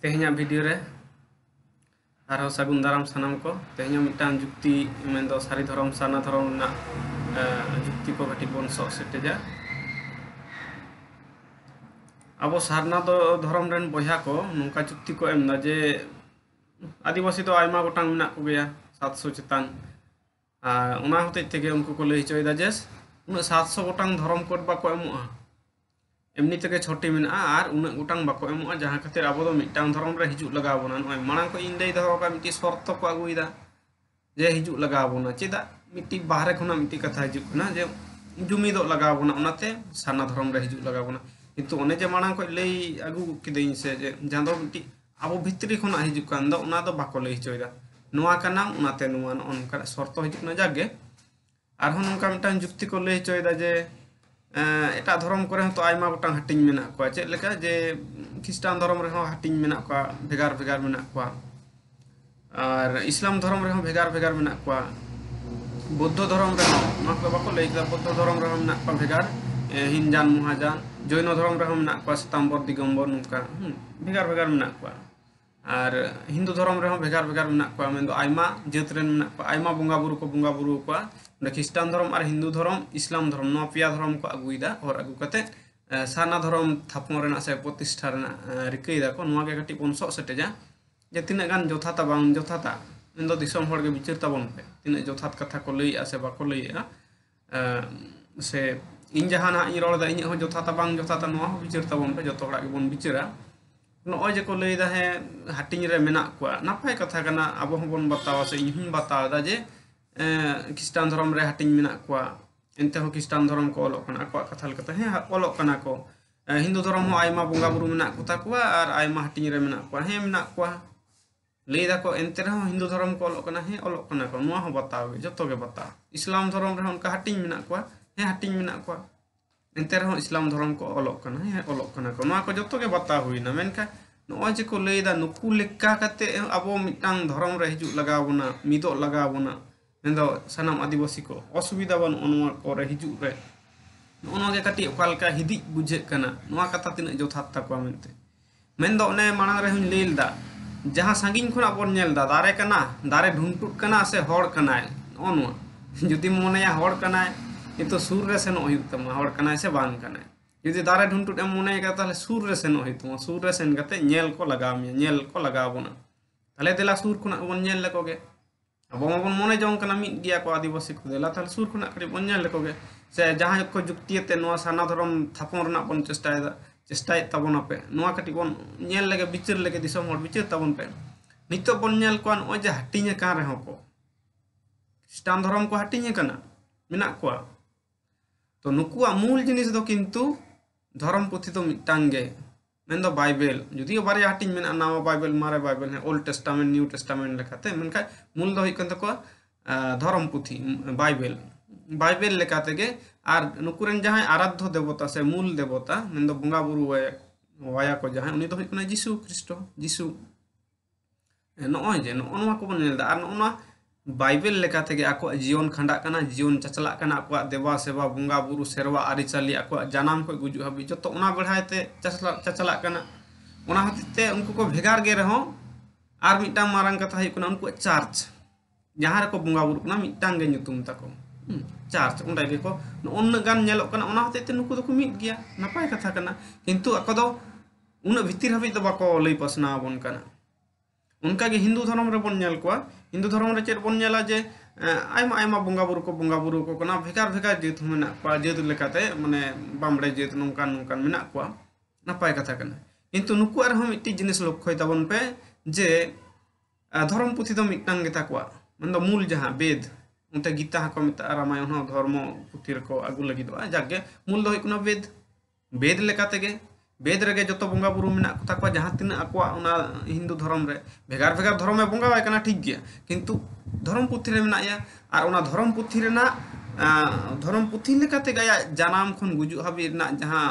Tehnya video re arho sagun daram sanam ko tehnya mitang jukti mendo sari dhorom sana dhorom na jukti ko kati bon sok seteja abo sarna do dhorom ren boya ko nungka jukti ko emna je आदिवासी तो आयमा गोटांग मेना को गया 700 चेतान उना होते तेगे उनको को लई चोयदा जेस उना 700 गोटांग धर्म कोड बाको एमोआ एमनी तेगे छोटी मेना आर उना गोटांग बाको एमोआ जहां खातिर आबो दो मिटांग धर्म रे हिजु लगा बोना नय मांग को इंदे दहो का मिटी शर्त को आगुइदा जे हिजु लगा बोना चेदा मिटी बाहरे खना मिटी कथा हिजु ना जे जुमी दो लगा बोना उनाते साना धर्म रे हिजु लगा बोना किंतु ओने जे मांग को लई आगु किदेइन से जे जांदो मिटी अब भित्री खना हिजुकान दो उना दो बाको लई चोयदा नोआ काना उनाते नोआ नोनका शर्त हिजुकना जागे आर होन नोनका मिटान जुक्ति को लई चोयदा जे एटा धर्म करे तो आयमा गोटांग हटिंग मेना को चेद लेका जे ख्रिस्टान धर्म रे हो हटिंग मेना को भेगार भेगार मेना को आर इस्लाम धर्म रे हो भेगार भेगार मेना को बौद्ध धर्म रे हो नो को बाको लई दा बौद्ध धर्म रे हो मेना को भेगार हिनजान महाजान जैन धर्म रे हो मेना को सितंबर दिगंबर नुका भेगार भेगार मेना को और हिंदू धर्म रे भेगार भेगार मेना को मेंदो आयमा जेत रेन मेना को आयमा बोंगा बुरु को ख्रिस्टान धर्म और हिंदू धर्म इस्लाम धर्म नो पिया धर्म को अगुइदा और अगु कते साना धर्म थापन रेना से प्रतिष्ठा रेना रिकैदा को नोआ के कटी बन सो सेटेजा जे तिना गान जथाता बांग जथाता मेंदो दिसम हर के विचार ताबन पे तिना जथात कथा को लई आसे बाको लईआ से इन जहाना इ रोड़ा इन हो जथाता बांग जथाता नोआ हो विचार ताबन पे जतो हड़ा के बन विचारा नॉय जे को लईदा है हटिंग रे मेना को नापाय कथा कना अब होबन बतावा से इन बतादा जे ख्रिस्टान धर्म रे हटिंग मेना को एनते हो ख्रिस्टान धर्म को ओलो कना को कथाल कथा है ओलो कना को हिंदू धर्म हो आयमा बोंगा बुरु मेना को ताकुआ और आयमा हटिंग रे मेना को है मेना को लईदा को एनते हो हिंदू धर्म को ओलो कना है ओलो कना को नोआ हो बतावे जतो के बता इस्लाम धर्म रे उनका हटिंग मेना को है हटिंग मेना को एनते रहो इस्लाम धर्म को ओलोक कना है ओलोक कना को नोआ को जतो के बता हुईना मेनका नोआ जे को लईदा नुकु लेक्का कते अबो मिटांग धर्म रे हिजु लगावना मिदो लगावना मेंदो सनाम आदिवासी को असुविधा बन ओनवा को रे हिजु रे ओनो के कटी ओकालका हिदि बुझे कना नोआ कथा तिना जोथात ताको मेनते मेंदो ओने मांग रे हुन लेलदा जहां सांगिन खना बन नेलदा दारे कना दारे ढुंटुट कना से हड़ कनाय ओनवा जुदी मोनेया हड़ कनाय तो सूर रे सेनो हुई तमा हड़ कनाय से बांग कनाय जुदी दारे ढुंटुट एम मोने का ताले सूर रे सेनो हुई तमा सूर रे सेन कते नेल को लगाव मे नेल को लगाव बोना ताले देला सूर खुना बन नेल लेकोगे अब बन मोने जong कना मिट गिया को आदिवासी को देला ताले सूर खुना करी बन नेल लेकोगे से जहां को जुक्तियते नोआ साना धर्म थापन रना बन चेष्टाय तबन पे नोआ कटी बन नेल लगे बिचार लगे दिसम हड़ बिचार तबन पे नितो बन नेल को ओ जे हटिंगे का रे हो को ख्रिस्टान धर्म को हटिंगे कना मेना को तो नुकुआ मूल जिनिस दो किंतु धर्म पुथी तो मिटांगे मेन दो बाइबल जुदी बारे हटिंग मेना नावा बाइबल मारे बाइबल है ओल्ड टेस्टामेंट न्यू टेस्टामेंट लेखाते मेनका मूल दो हिकन तको धर्म पुथी बाइबल बाइबल लेकाते गे आर नुकुरेन जहां आराध्य देवता से मूल देवता मेन दो बोंगा बुरु वाया को जहां उनी दो हिकना जीसु ख्रिस्ट जीसु नोय जे नोआ को बन नेलदा आर नोआ बाइबल लेकाते गे आको जीवन खंडा कना जीवन चचला कना आको देवा सेवा बुंगा बुरु सेरवा आरिचाली आको जानम को गुजु हबी जतो ओना बढ़ायते चचला कना ओना हतिते उनको को भेगार गे रहो आर मिटा मारंग कथा है कना उनको चर्च जहां रे को बुंगा बुरु कना मिटांग गे nyutum ताको चर्च उंडा गे को ओन गान नेलो कना ओना हतिते नुको दो को मिट गया नपाय कथा कना किंतु आको दो उन भितिर हबी दो बाको लई पसना बन कना उनका के हिंदू धर्म रे बन नेल को हिंदू धर्म रे चेर बन नेला जे आयमा आयमा बोंगा बुरु को कना भेगार भेगार जेत मेना को जेत लेकाते माने बामड़े जेत नोंकान नोंकान मेना को नपाय कथा कना किंतु नुकु आर हम मिट्टी जिनिस लक्ष्य ताबन पे जे धर्म पुथी दो मिटांग गेता को मन दो मूल जहां वेद उनते गीता को मिता रामायण हो धर्म पुथी रे को आगु लगी दो जागे मूल दो हिकना वेद लेकाते गे वेद रे जो बोंगा बुरु मेना को जहां तीन आको हिंदू धर्म रे भेगार भेगार धर्म में बोंगा वाय कना ठीक गया किंतु धर्म पुथी रे मेना या आर ओना धर्म पुथी रेना धर्म पुथी लेकाते गया जानाम खन गुजु हाबी ना जहां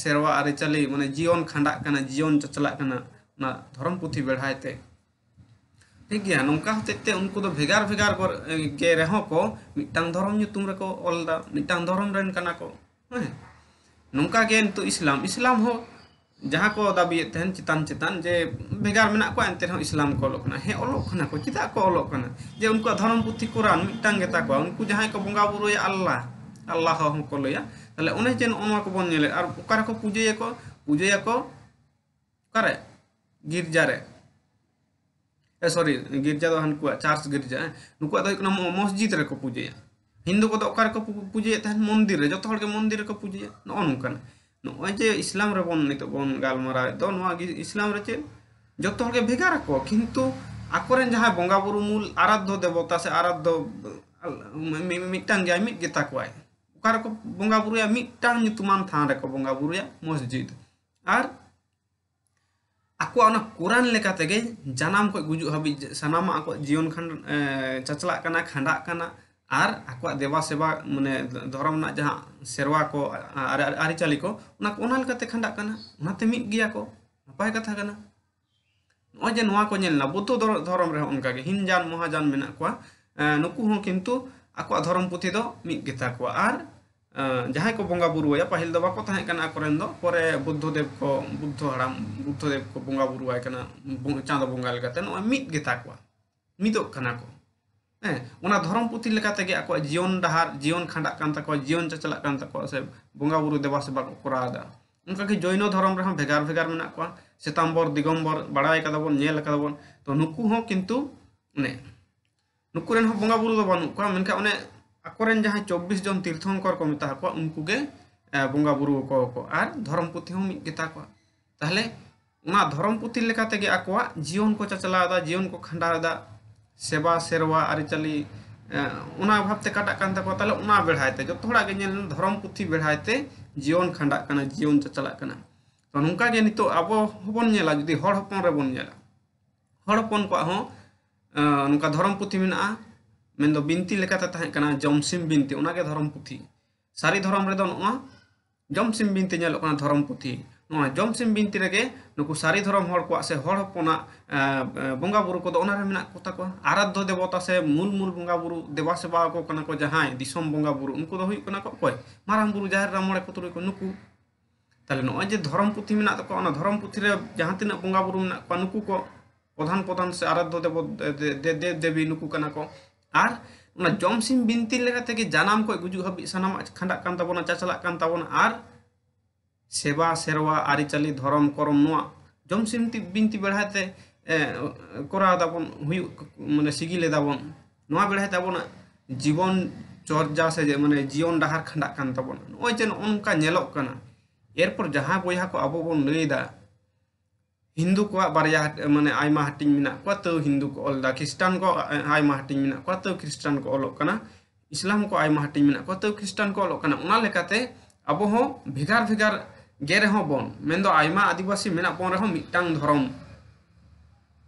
सेरवा आरे चली माने जीवन खंडा कना जीवन चचला कना ना धर्म पुथी बेढ़ायते ठीक गया नोंका होते उनको तो भेगार भेगार गे रहो को मिटांग धर्म nyutum रे को ओलदा मिटांग धर्म रेन कना को नोंका गे तो इस्लाम हो जहाँ को दाबी तहन चितान चितान जे भेगार मेना को एंते इस्लाम को ओलोग कना हे ओलोग कना को चिदा को ओलोग कना जे उनको धर्म पुथी कुरान मिटांग गेता को उनको जहाँ को बंगा बुरुया अल्लाह अल्लाह हो को लया ताले ओने जे ओनवा को बन नेले आर ओकार को पूजे को करे गिरजा रे सॉरी गिरजा दो हनको चर्च गिरजा नुको दो इकना मस्जिद रे को पूजे हिंदू को ओकार को पूजे तहन मंदिर रे जतो हर के मंदिर को पूजे नो नुकन नॉय जे इस्लाम रे बन नितो बन गालमारा दो नोआ इस्लाम रे चे जतो हर के भेगार को किंतु आकोरेन जहां बंगा बुरु मूल आराध्य देवता से आराध्य मिटांग गया मिट गेता को ओकार को बंगा बुरुया मिटांग नितुमान थान रे को बंगा बुरुया मस्जिद आर आको कुरान लेका तेगे जानाम को गुजु हबी सनामा आको जीवन खंड चचला कना खंडा कना आर आको देवा सेवा माने धर्म ना जहां सेरवा को आरिचाली को ओना लेकाते खंडा कना ओनाते मिट गिया को नपाय कथा कना नॉय जे नोआ को नेलना बुद्ध धर्म रे उनका के हिनजान महाजान मेना को नुकु हो किंतु आको धर्म पुथी दो मिट गेता को आर जहां को बंगा बुरुया पहिल दो बाको ताहे कना कोरेन दो परे बुद्धदेव को बंगा बुरुवाय कना चांद बंगा लेकाते नॉय मिट गेता को मिदो कना को ओना धर्म पुथी लेकाते गे आको जीवन डहार जीवन खंडा कान तको जीवन चचला कान तको से बंगा बुरु देवा सेवा को करादा उनका कि जैन धर्म रे भेगार भेगार मेना को सितंबर दिगंबर बड़ाय कदा बोन नेल कदा बोन तो नुकु हो किंतु ने नुकु रेन हो बंगा बुरु दो बानु को मेनका ओने आकोरेन जहां 24 जन तीर्थंकर को मेता को उनको गे बंगा बुरु को आर धर्म पुथी हो मिट गेता को ताहले ओना धर्म पुथी लेकाते गे आको जीवन को चचलादा जीवन को खंडादा सेवा सेरवा आरिचाली ओना भाबते काटा कान तको ताले ओना बेढ़ायते जो थोड़ा गे नेल धर्म पुथी बेढ़ायते जीवन खंडा कना जीवन चचला कना तो नुका गे नितो आबो होबन नेला जदी हड़ हपन रे बन नेला हड़ हपन को हो नुका धर्म पुथी मेना मेन बिनती लेकाते ताहे कना जमसिम बिनती ओना गे धर्म पुथी सारी धर्म रे दो ओना जमसिम बिनती नेल कना धर्म पुथी नोआ जमसिम बिनती रेगे नुकु सारी धर्म हड़ को से हड़ हपना बंगा बुरु को ओना रे मेना कोता को आराध्य देवता से मूल बंगा बुरु देवा सेवा को कना को जहां दिसम बंगा बुरु उनको दो हुई कना को कोय माराम बुरु जाहिर रामोड़े को तुरु को नुकु ताले नोआ जे धर्म पुथी मेना तो ओना धर्म पुथी रे जहां तिना बंगा बुरु मेना को नुकु को प्रधान से आराध्य देव देवी नुकु कना को आर ओना जमसिम बिनती लेकाते के जानाम को गुजु हबी सनाम खंडा कान ताबोना चाचला कान ताबोना आर सेवा सेरवा आरिचाली धर्म करम नोआ जमसिम बिनती बेढ़ाते करा दाबन हुई माने सिगिले दाबन नोआ बेढ़ाते ताबोना जीवन चर्चा से माने जीवन डहार खंडा कान ताबोना नोय जे ओनका नेलोक कना एरपर जहां बोया को आबो बोन लैदा हिंदू को बारया माने आयमा हटिंग मेना को तो हिंदू को ओलदा खिस्टान को आयमा हटिंग मेना को तो खिस्टान को ओलोक कना इस्लाम को आयमा हटिंग मेना को तो खिस्टान को ओलोक कना ओना लेकाते आबो हो भेगार भेगार गेरे हो बन मेन दो आयमा आदिवासी मेना बन रहो मिटांग धर्म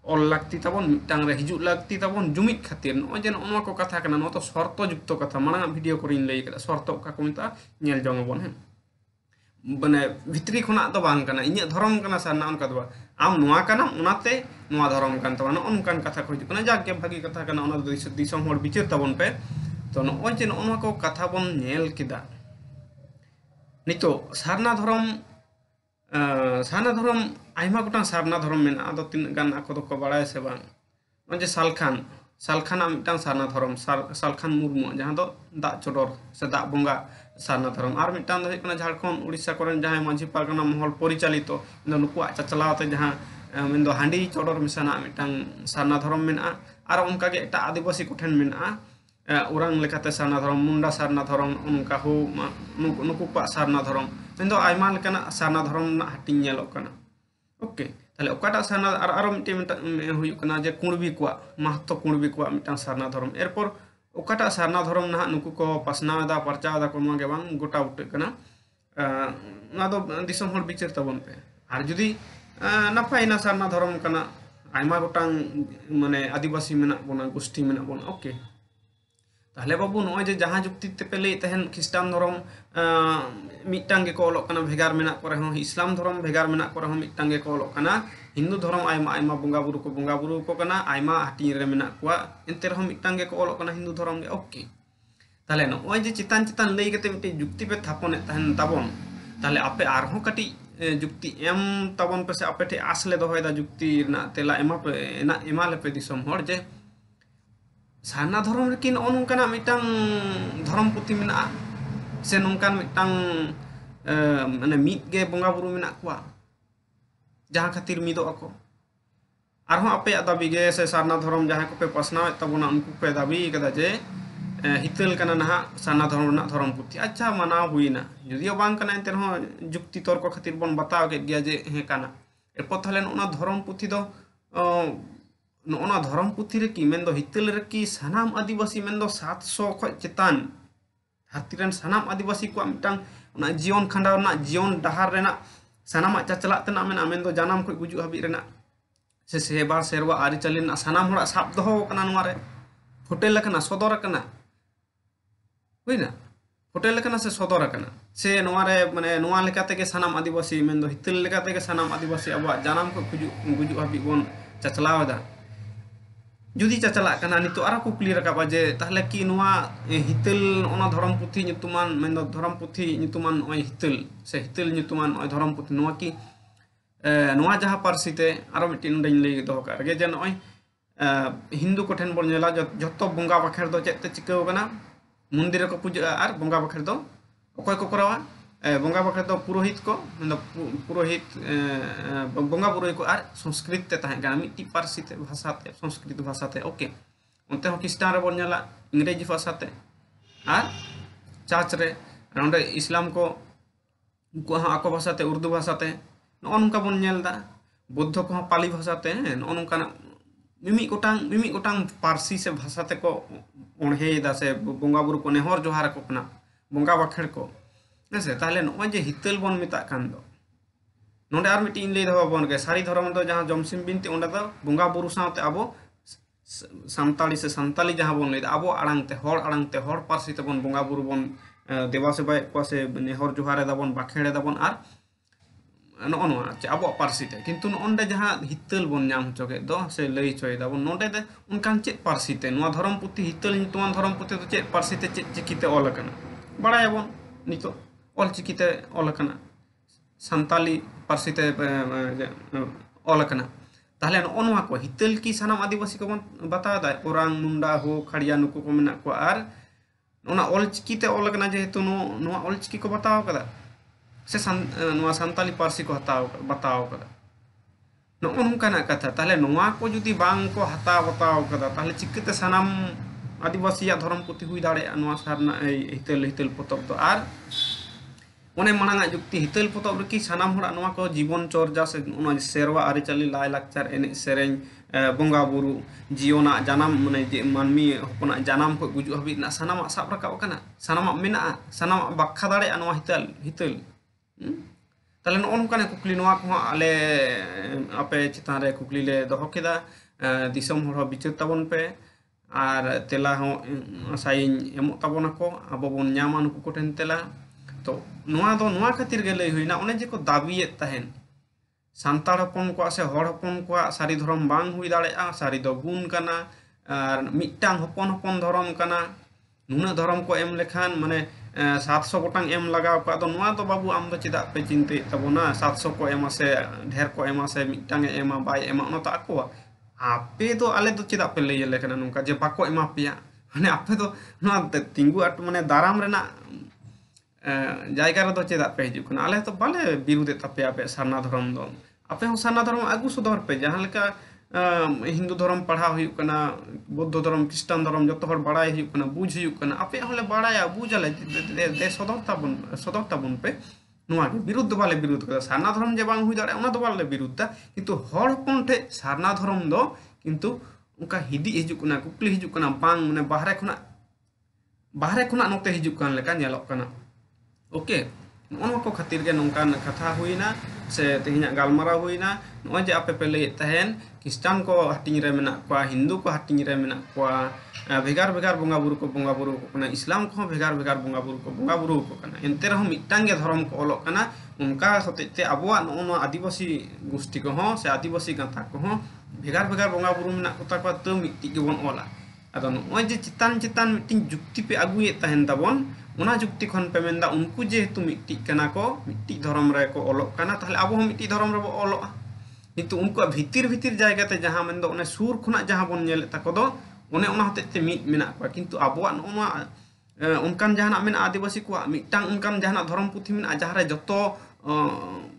ओल लागती ताबन मिटांग रे हिजु लागती ताबन जुमित खातिर न जेन ओनवा को कथा कना न तो शर्त युक्त कथा माना वीडियो करिन लई कदा शर्त का को मिता नेल जंग बन है बने भितरी खना तो बांग कना इnya धर्म कना सारना उनका दो आम नोआ कना उनाते नोआ धर्म कन तबन उनकान कथा को कना जाके भागी कथा कना उना दिसम होड़ बिचार ताबन पे तो न जेन ओनवा को कथा बन नेल किदा नितो सारना धर्म आयमा गोटां सारना धर्म मेना आदो तीन गान आको दो बाड़ाय से बांग जे सालखाना मिटांग सारना धर्म सालखान मुर्मु जहां दो दा चोडोर से दा बंगा सारना धर्म आर मिटांग दो कना झारखंड उड़ीसा कोरेन जहां मांझी पारगना महल परिचालित नुकुआ चचलाते जहां मेन दो हांडी चोडोर मिसाना मिटांग सारना धर्म मेना आर उनका के एटा आदिवासी कोठेन मेना उरांग लेकाते सारना धर्म मुंडा सारना धर्म उनका हो नुकु पा सारना धर्म मेन दो आयमा लेकाना सारना धर्म ना हटिंग नेलोक कना ओके ताले ओकाटा सारना आरो मिटे हुयु कना जे कुणबी को महतो कुणबी को मिटांग सारना धर्म एरपर ओकाटा सारना धर्म ना नुकु को पासनादा परचादा को मा गे बांग गोटा उठे कना ना दो दिसम हर बिचार तबन पे आर जुदी नापाय ना सारना धर्म कना आयमा गोटांग माने आदिवासी मेना बोना गोष्ठी मेना बोना ओके ताहले बाबू नोय जे जहां जुक्ति ते पे लई तहन खिस्टान धर्म मिटांग को ओलोक कना भेगार मेना को रहो इस्लाम धर्म भेगार मेना को रहो मिटांग को ओलोक कना हिंदू धर्म आयमा बंगा बुरु को कना आयमा हटिंग रे मेना को एंते रहो मिटांग को ओलोक कना हिंदू धर्म गे ओके ताहले नोय जे चितान लई केते मिटे जुक्ति पे थापने तहन ताबन ताहले आपे आरहो कटी जुक्ति एम तबन पे से आपे ठे आस ले दोहयदा जुक्ति ना तेला एमा लेपे दिसम हर जे सारना धर्म रे कि नगो नोंकाना मिटांग धर्म पुथि मेना से नोंकान मिटांग माने मिद गे बोंगा बुरु मेना कुआ जहाँ खातिर मिदो ako आरहों आपे दाबी गे से सारना धर्म जहाँ को पे पसनाव तबना उनको पे दाबी कदा जे हितल कना नहा सारना धर्म ना धर्म पुथि अच्छा मानाव हुईना जुदियो बांग कना एंते रहो जुक्ति तर्क खातिर बन बताव के गया जे हे कना एरपो थाले नोना धर्म पुथि दो नोना धर्म पुथि रे की मेन दो हितल रे की सानाम आदिवासी मेन दो 700 खो चेतान धरती रन सानाम आदिवासी को मिटांग उना जीवन खंडाव ना जीवन डहार रेना सानाम चाचला तना मेन दो जानम खो गुजु हाबि रेना से सेवा सेरवा आरि चलिन सानाम हड़ा साब दो कना नोआ रे फोटेल कना सदर कना हुईना फोटेल कना से सदर कना से नोआ रे माने नोआ लेकाते के सानाम आदिवासी मेन दो हितल लेकाते के सानाम आदिवासी अब जानम को गुजु हाबि बोन चाचलावदा जुदी चाचला कना नितो आरा कुकली रकाबा जे ताहले कि नोआ हितल ओना धर्म पुथि नितुमान मेन दो धर्म पुथि नितुमान ओय हितल से हितल नितुमान ओय धर्म पुथि नोआ की नोआ जहाँ पारसीते आरो मिटिन डैन लई दो का गे जे नोय हिंदू को ठेन बोन नेला जतो बोंगा बाखेर दो चेते चिकाव कना मंदिर को पूजा आर बोंगा बाखेर दो अकय को करावा बोंगा बाखेर दो पुरोहित को पुरोहित बोंगा पुरोहित को आर संस्कृत ते ताहे गाना मिट्टी पारसीते भाषाते संस्कृत भाषाते ओके उनते हो क्रिश्चियन रे बोन नेला इंग्रेजी भाषाते आर चर्च रे राउंड इस्लाम को को आको भाषाते उर्दू भाषाते नगो नोंका बोन नेलदा बुद्ध को पाली भाषाते नगो नोंका मिमी गोटांग पारसी से भाषाते को ओणहेदा से बोंगा बुरु को नेहर जोहार को कना बोंगा बाखेर को से ताहले नगो जे हितल बोन मेता कान दो नोंडे आर मिटिन लई दो बोन के सारी धर्म दो जहां जमसिम बिनती ओंडे दो बोंगा बुरु साथे आबो सानताली से सानताली जहां बोन लई आबो आड़ांगते हर पारसी ते बोन बोंगा बुरु बोन देवा सेवा को से नेहर जोहार दाबन बाखेड़े दाबन आर नगो नोआ अब पारसी ते किंतु नोंडे जहां हितल बोन नाम होचोगे दो से लई चोय दाबन नोंडे दे उनकान चेत पारसी ते नोआ धर्म पुथि हितल नितुमान धर्म पुथि तो चेत पारसी ते चेत चिकिते ऑल कना बड़ायाबन नितो ऑल चिकिते ऑल कना सानताली पारसी ते ऑल कना ताहले नगो नोआ को हितल की सानाम आदिवासी को बन बतावा दा ओरांग मुंडा हो खड़िया नुको को मेना को आर ओना ऑल चिकिते ऑल कना जेहेतु नोआ ऑल चिकी को बतावा कदा से सानताली पारसी को बताव कदा नगो नोंकाना कथा ताहले नोआ को जुदी बांग को बताव कदा ताहले चिकिते सानाम आदिवासी धर्म पुथि हुई दाड़े नोआ सारना हितल पोतब तो आर ओने मांगा जुक्ति हितल पोतब रे कि सानाम हड़ा नोआ को जीवन चर्चा से ओना सेरवा आरिचाली लाय लाकचार एने सेरें बोंगा बुरु जीवना जानम माने मानमी हपना जानम को गुजु हाबि ना सानाम साब राकाब कना सानाम मेना सानाम बाखा दाड़े नोआ हितल ताले नगो नोंकाने कुकली नोआ को आले आपे चितान रे कुकली ले दोहो केदा दिसम हर बिचार ताबन पे आर तेला हो आसाइन एमो ताबन को आबो बोन न्यामा नुकु को ठेन तेला तो नोआ खातिर गे लई हुइना ओने जे को दाबिये ताहेन सान्ताड़ हपन को से हर हपन को सारी धर्म बांग हुई दाड़ेआ सारी दो गुण कना आर मिटांग हपन धर्म कना नुना धर्म को एम लेखान माने 700 गोटांग एम लगाव का तो नोआ तो बाबू आम दो चिदा पे चिंते तबना 700 को एमा से ढेर को एमा से मिटांग एमा बाय एमा न तो आको आपे तो आले तो चिदा पे लई लेकना नुका जे बाको एमा पिया माने आपे तो नोआ तिंगु आट माने दाराम रेना जायगा रे दो चिदा पे हिजु कना आले तो बाले बिरुदे तपे आपे सारना धर्म दो आपे हो सारना धर्म आगु सुधर पे जहां लेका हिंदू धर्म पढ़ा हुई कना बौद्ध धर्म क्रिश्चियन धर्म जो हर बड़ाई हुई कना बुझ हुई कना आपे हले बड़ाया बुझले दे सदरता बन पे नोआ के विरुद्ध वाले विरुद्ध कदा सारना धर्म जे बांग हुई दाड़े ओना दो वाले विरुद्ध किंतु हर हपन ठे सारना धर्म दो किंतु उनका हिदी हिजु कना कुकली हिजु कना बांग माने बाहरे खुना नोते हिजु कन लेका नेलक कना ओके नोआ को खातिर के नोंकान कथा हुईना से तेहिना गालमारा हुईना नोआ जे आपे पे लई तहेन क्रिश्चियन को हटिंग रे मेना को हिंदू को हटिंग रे मेना को भेगार बोंगा बुरु को कना इस्लाम को भेगार बोंगा बुरु को कना एनते रहो मिटांग गे धर्म को ऑलोक कना उनका हतेते अबवा नो आदिवासी गोष्ठी को हो से आदिवासी गाथा को हो भेगार बोंगा बुरु मेना कोता को तो मिट्टी के बन ऑला अदो नोय जे चितान मिटिंग जुक्ति पे आगुए तहेन ताबन ᱚᱱᱟ ᱡᱩᱠᱛᱤ ᱠᱷᱚᱱ ᱯᱮ ᱢᱮᱱᱫᱟ ᱩᱱᱠᱩ ᱡᱮᱦᱮᱛु ᱢᱤᱫᱴᱤᱡ ᱠᱟᱱᱟ ᱠᱚ, ᱢᱤᱫᱴᱤᱡ ᱫᱷᱚᱨᱚᱢ ᱨᱮᱠᱚ ᱚᱞᱚᱜ ᱠᱟᱱᱟ, ᱛᱟᱦᱞᱮ ᱟᱵᱚ ᱦᱚᱸ ᱢᱤᱫᱴᱤᱡ ᱫᱷᱚᱨᱚᱢ ᱨᱮᱵᱚ ᱚᱞᱚᱜᱼᱟ। ᱠᱤᱱᱛᱩ ᱩᱱᱠᱩᱣᱟᱜ ᱵᱷᱤᱛᱤᱨ ᱡᱟᱭᱜᱟতে ᱡᱟᱦᱟᱸ ᱢᱮᱱᱫᱚ ᱚᱱᱮ ᱥᱩᱨ ᱠᱷᱚᱱᱟᱜ ᱡᱟᱦᱟᱸ ᱵᱚᱱ ᱧᱮᱞᱮᱫ ᱛᱟᱠᱚ ᱫᱚ ᱚᱱᱮ ᱚᱱᱟ ᱦᱚᱛᱮᱡ te ᱢᱤᱫ ᱢᱮᱱᱟᱜ ᱠᱚᱣᱟ। ᱠᱤᱱᱛᱩ ᱟᱵᱚᱣᱟᱜ ᱱᱚᱜᱼᱚ ᱱᱚᱣᱟ ᱚᱱᱠᱟᱱ ᱡᱟᱦᱟᱱᱟᱜ ᱢᱮᱱᱟᱜᱼᱟ ᱟᱹᱫᱤᱵᱟᱹᱥᱤ ᱠᱚᱣᱟᱜ ᱢᱤᱫᱴᱟᱝ ᱚᱱᱠᱟᱱ ᱡᱟᱦᱟᱱᱟᱜ ᱫᱷᱚᱨᱚᱢ ᱯᱩᱛᱷᱤ ᱢᱮᱱᱟᱜᱼᱟ ᱡᱟᱦᱟᱸ ᱨᱮ ᱡᱚᱛᱚ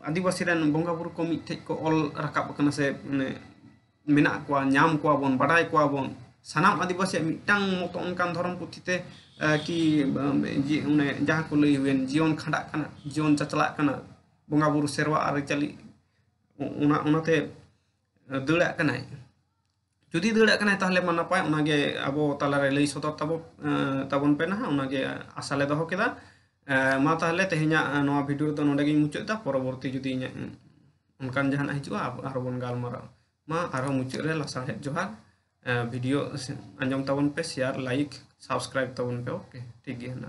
ᱟᱹᱫᱤᱵᱟᱹᱥᱤ ᱨᱮᱱ ᱵᱚᱸᱜᱟ ᱵᱩᱨᱩ ᱠᱚ ᱢᱤᱫᱴᱷᱮᱡ ᱠᱚ ᱚᱞ ᱨᱟᱠᱟᱵ ᱟᱠᱟᱱᱟ ᱥᱮ ᱢᱮᱱᱟᱜ ᱠᱚᱣᱟ, ᱧᱟᱢ ᱠᱚᱣᱟ ᱵᱚᱱ, ᱵᱟᱰᱟᱭ ᱠᱚᱣᱟ ᱵᱚᱱ ᱥᱟᱱᱟᱢ ᱟᱹᱫᱤᱵᱟᱹᱥᱤᱭᱟᱜ ᱢᱤᱫᱴᱟᱝ ᱢᱚᱛᱚ ᱚᱱᱠᱟन ᱫᱷᱚᱨᱚᱢ ᱯᱩᱛᱷᱤ ᱛᱮ ᱠᱤ ᱚᱱᱮ ᱡᱟᱦᱟᱸ ᱠᱚ ᱞᱟᱹᱭ ᱦᱩᱭᱮᱱ ᱡᱤᱭᱚᱱ ᱠᱷᱟᱸᱰᱟᱜ ᱠᱟᱱᱟ, ᱡᱤᱭᱚᱱ ᱪᱟᱪᱞᱟᱜ ᱠᱟᱱᱟ, ᱵᱚᱸᱜᱟ ᱵᱩᱨᱩ ᱥᱮᱨᱣᱟ ᱟᱹᱨᱤᱪᱟᱹᱞᱤ ᱚᱱᱟᱛᱮ ᱫᱟᱹᱲᱟᱜ ᱠᱟᱱᱟᱭ। ᱡᱩᱫᱤ ᱫᱟᱹᱲᱟᱜ ᱠᱟᱱᱟᱭ ᱛᱟᱦᱞᱮ ᱢᱟ ᱱᱟᱯᱟᱭ, ᱚᱱᱟᱜᱮ ᱟᱵᱚ ᱛᱟᱞᱟᱨᱮ ᱞᱟᱹᱭ ᱥᱚᱫᱚᱨ ᱛᱟᱵᱚᱱ ᱯᱮ ᱱᱟᱦᱟᱜ, ᱚᱱᱟᱜᱮ ᱟᱥᱟ ᱞᱮ ᱫᱚᱦᱚ ᱠᱮᱫᱟ। ᱢᱟ ᱛᱟᱦᱞᱮ ᱛᱮᱦᱮᱧᱟᱜ ᱱᱚᱣᱟ ᱵᱷᱤᱰᱤᱭᱳ ᱫᱚ ᱱᱚᱰᱮ ᱜᱤᱧ ᱢᱩᱪᱟᱹᱫ ᱫᱟ। ᱯᱚᱨᱚᱵᱚᱨᱛᱤ ᱡᱩᱫᱤ ᱤᱧᱟᱹᱜ ᱚᱱᱠᱟᱱ ᱡᱟᱦᱟᱱᱟᱜ ᱦᱤᱡᱩᱜᱼᱟ ᱟᱨᱦᱚᱸ ᱵᱚᱱ ᱜᱟᱞᱢᱟᱨᱟᱣ। ᱢᱟ ᱟᱨᱦᱚᱸ ᱢᱩᱪᱟᱹᱫ ᱨᱮ ᱞᱟᱥᱟᱲᱦᱮᱫ ᱡᱚᱦᱟᱨ। ভিডিও আঞ্জম তাবন পে শেয়ার লাইক সাবস্ক্রাইব তাবন পে। ওকে ঠিক গিয়া না।